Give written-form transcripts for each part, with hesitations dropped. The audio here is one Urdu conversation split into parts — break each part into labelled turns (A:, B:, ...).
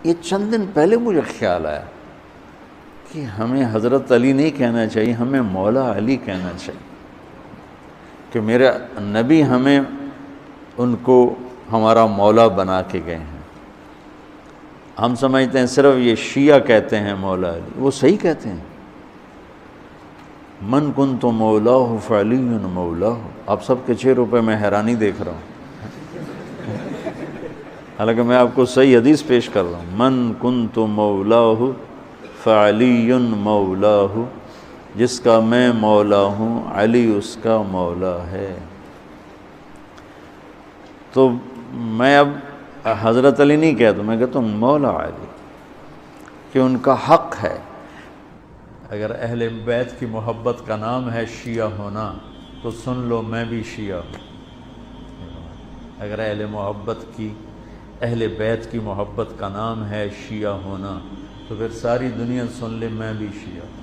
A: یہ چند دن پہلے مجھے خیال آیا کہ ہمیں حضرت علی نہیں کہنا چاہیے، ہمیں مولا علی کہنا چاہیے، کہ میرے نبی ہمیں ان کو ہمارا مولا بنا کے گئے ہیں۔ ہم سمجھتے ہیں صرف یہ شیعہ کہتے ہیں مولا علی، وہ صحیح کہتے ہیں، من کنت مولاہ فعلی مولاہ۔ آپ سب کے چہروں پہ میں حیرانی دیکھ رہا ہوں، حالانکہ میں آپ کو صحیح حدیث پیش کر رہا ہوں، من کنت مولاہ فعلی مولاہ، جس کا میں مولا ہوں علی اس کا مولا ہے۔ تو میں اب حضرت علی نہیں کہتا، میں کہتا ہوں مولا علی، کہ ان کا حق ہے۔ اگر اہل بیت کی محبت کا نام ہے شیعہ ہونا تو سن لو میں بھی شیعہ ہوں۔ اگر اہل بیت کی محبت کا نام ہے شیعہ ہونا تو پھر ساری دنیا سن لے میں بھی شیعہ ہوں۔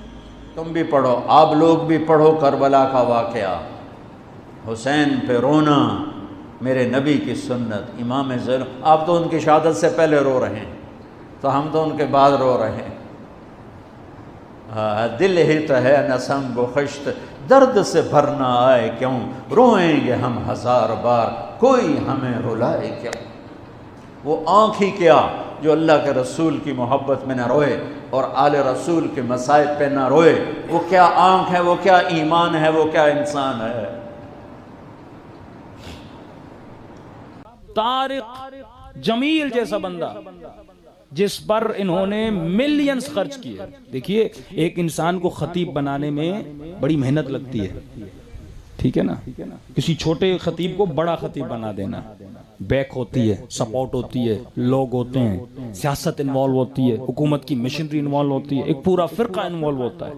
A: تم بھی پڑھو، آپ لوگ بھی پڑھو کربلا کا واقعہ، حسین پہ رونا، میرے نبی کی سنت، امام زین۔ آپ تو ان کی شہادت سے پہلے رو رہے ہیں، تو ہم تو ان کے بعد رو رہے ہیں۔ دل ہی تو ہے نسم گخشت، درد سے بھرنا آئے کیوں، روئیں گے ہم ہزار بار، کوئی ہمیں رلائے کیوں۔ وہ آنکھ ہی کیا جو اللہ کے رسول کی محبت میں نہ روئے اور آل رسول کے مصائب پہ نہ روئے، وہ کیا آنکھ ہے، وہ کیا ایمان ہے، وہ کیا انسان ہے۔
B: طارق جمیل جیسا بندہ جس پر انہوں نے ملینز خرچ کیے۔ دیکھیے ایک انسان کو خطیب بنانے میں بڑی محنت لگتی ہے، ٹھیک ہے نا، کسی چھوٹے خطیب کو بڑا خطیب بنا دینا، بیک ہوتی ہے، سپورٹ ہوتی ہے، لوگ ہوتے ہیں، سیاست انوالو ہوتی ہے، حکومت کی مشنری انوالو ہوتی ہے، ایک پورا فرقہ انوالو ہوتا ہے۔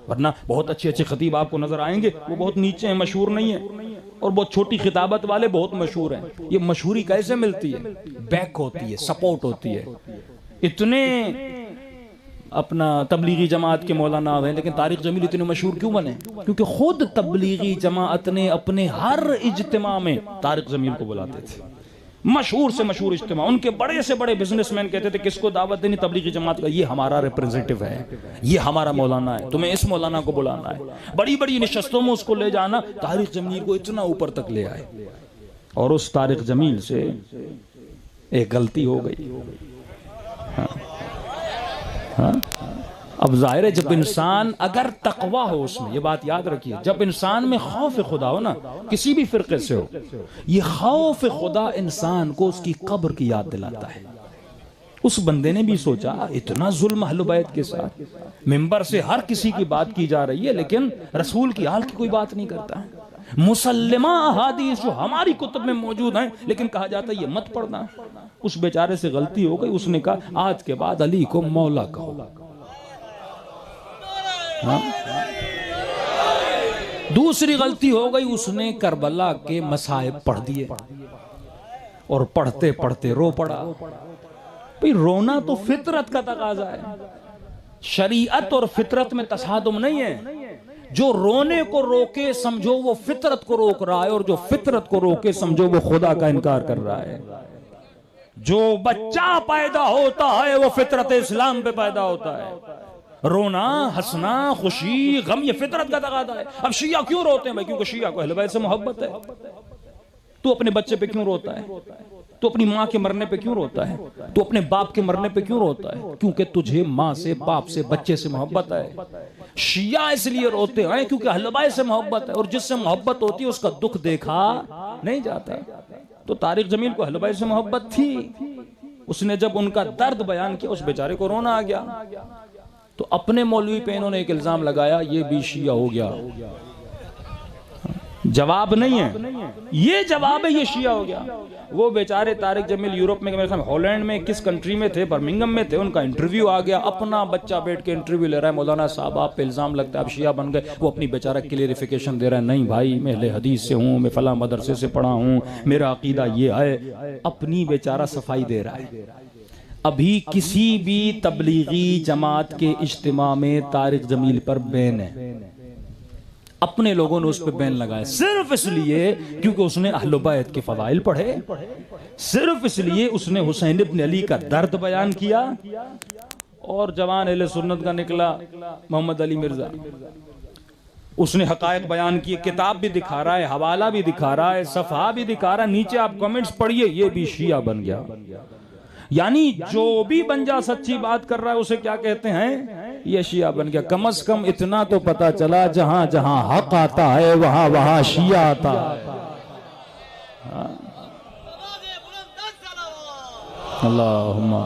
B: ورنہ بہت اچھے اچھے خطیب آپ کو نظر آئیں گے، وہ بہت نیچے ہیں، مشہور نہیں ہیں، اور بہت چھوٹی خطابت والے بہت مشہور ہیں۔ یہ مشہوری کیسے ملتی ہے؟ بیک ہوتی ہے، سپورٹ ہوتی ہے۔ اتنے اپنا تبلیغی جماعت کے مولانا ہیں، لیکن طارق جمیل اتنے مشہور کیوں بنے؟ کیونکہ خود تبلیغی جماعت نے اپنے ہر اجتماع میں طارق جمیل کو بلاتے تھے۔ مشہور سے مشہور اجتماع، ان کے بڑے سے بڑے بزنس مین کہتے تھے کس کو دعوت دینی؟ تبلیغی جماعت کا، یہ ہمارا ریپرزنٹیو ہے، یہ ہمارا مولانا ہے، تمہیں اس مولانا کو بلانا ہے۔ بڑی بڑی نشستوں میں اس کو لے جانا، طارق جمیل کو اتنا اوپر تک لے آئے۔ اور اس طارق جمیل سے ایک غلطی ہو گئی۔ ہاں اب ظاہر ہے جب انسان اگر تقوی ہو اس میں، یہ بات یاد رکھیے، جب انسان میں خوف خدا ہو نا، کسی بھی فرقے سے ہو، یہ خوف خدا انسان کو اس کی قبر کی یاد دلاتا ہے۔ اس بندے نے بھی سوچا اتنا ظلم اہل بیت کے ساتھ، ممبر سے ہر کسی کی بات کی جا رہی ہے لیکن رسول کی حال کی کوئی بات نہیں کرتا ہے۔ مسلمہ احادیث جو ہماری کتب میں موجود ہیں لیکن کہا جاتا ہے یہ مت پڑھنا۔ اس بیچارے سے غلطی ہو گئی، اس نے کہا آج کے بعد علی کو مولا کہو۔ دوسری غلطی ہو گئی، اس نے کربلا کے مصائب پڑھ دیے اور پڑھتے پڑھتے رو پڑا۔ بھئی رونا تو فطرت کا تقاضا ہے، شریعت اور فطرت میں تصادم نہیں ہے۔ جو رونے کو روکے سمجھو وہ فطرت کو روک رہا ہے، اور جو فطرت کو روکے سمجھو وہ خدا کا انکار کر رہا ہے۔ جو بچہ پیدا ہوتا ہے وہ فطرت اسلام پہ پیدا ہوتا ہے۔ رونا، ہنسنا، خوشی، غم یہ فطرت کا تقاضا ہے۔ اب شیعہ کیوں روتے ہیں بھائی؟ کیونکہ شیعہ کو اہل بیت سے محبت ہے۔ تو اپنے بچے پہ کیوں روتا ہے؟ تو اپنی ماں کے مرنے پہ کیوں روتا ہے؟ تو اپنے باپ کے مرنے پہ کیوں روتا ہے؟ کیونکہ تجھے ماں سے، باپ سے، بچے سے محبت ہے۔ شیعہ اس لیے روتے ہیں کیونکہ اہل بیت سے محبت ہے، اور جس سے محبت ہوتی ہے اس کا دکھ دیکھا نہیں جاتا۔ تو طارق جمیل کو اہل بیت سے محبت تھی، اس نے جب ان کا درد بیان کیا اس بیچارے کو رونا آ گیا۔ تو اپنے مولوی پہ انہوں نے ایک الزام لگایا یہ بھی شیعہ ہو گیا۔ جواب نہیں ہے، یہ جواب ہے یہ شیعہ ہو گیا۔ وہ بیچارے طارق جمیل یورپ میں، ہالینڈ میں، کس کنٹری میں تھے، برمنگم میں تھے، ان کا انٹرویو آ گیا، اپنا بچہ بیٹھ کے انٹرویو لے رہا ہے، مولانا صاحب آپ پہ الزام لگتا ہے آپ شیعہ بن گئے۔ وہ اپنی بیچارہ کلیریفیکیشن دے رہا ہے، نہیں بھائی میں اہل حدیث سے ہوں، میں فلاں مدرسے سے پڑھا ہوں، میرا عقیدہ یہ ہے، اپنی بیچارہ صفائی دے رہا ہے۔ ابھی کسی بھی تبلیغی جماعت کے اجتماع میں طارق جمیل پر بین ہے، اپنے لوگوں نے اس پہ بین لگائے صرف اس لیے کیونکہ اس نے اہل بیت کے فضائل پڑھے، صرف اس لیے اس نے حسین ابن علی کا درد بیان کیا، اور جوان اہل سنت کا نکلا محمد علی مرزا، اس نے حقائق بیان کیے، کتاب بھی دکھا رہا ہے، حوالہ بھی دکھا رہا ہے، صفحہ بھی دکھا رہا ہے، نیچے آپ کمنٹس پڑھیے یہ بھی شیعہ بن گیا۔ یعنی جو بھی بن جا سچی بات کر رہا ہے اسے کیا کہتے ہیں؟ یہ شیعہ بن گیا۔ کم از کم اتنا تو پتا چلا جہاں جہاں حق آتا ہے وہاں وہاں شیعہ آتا ہے۔ اللہم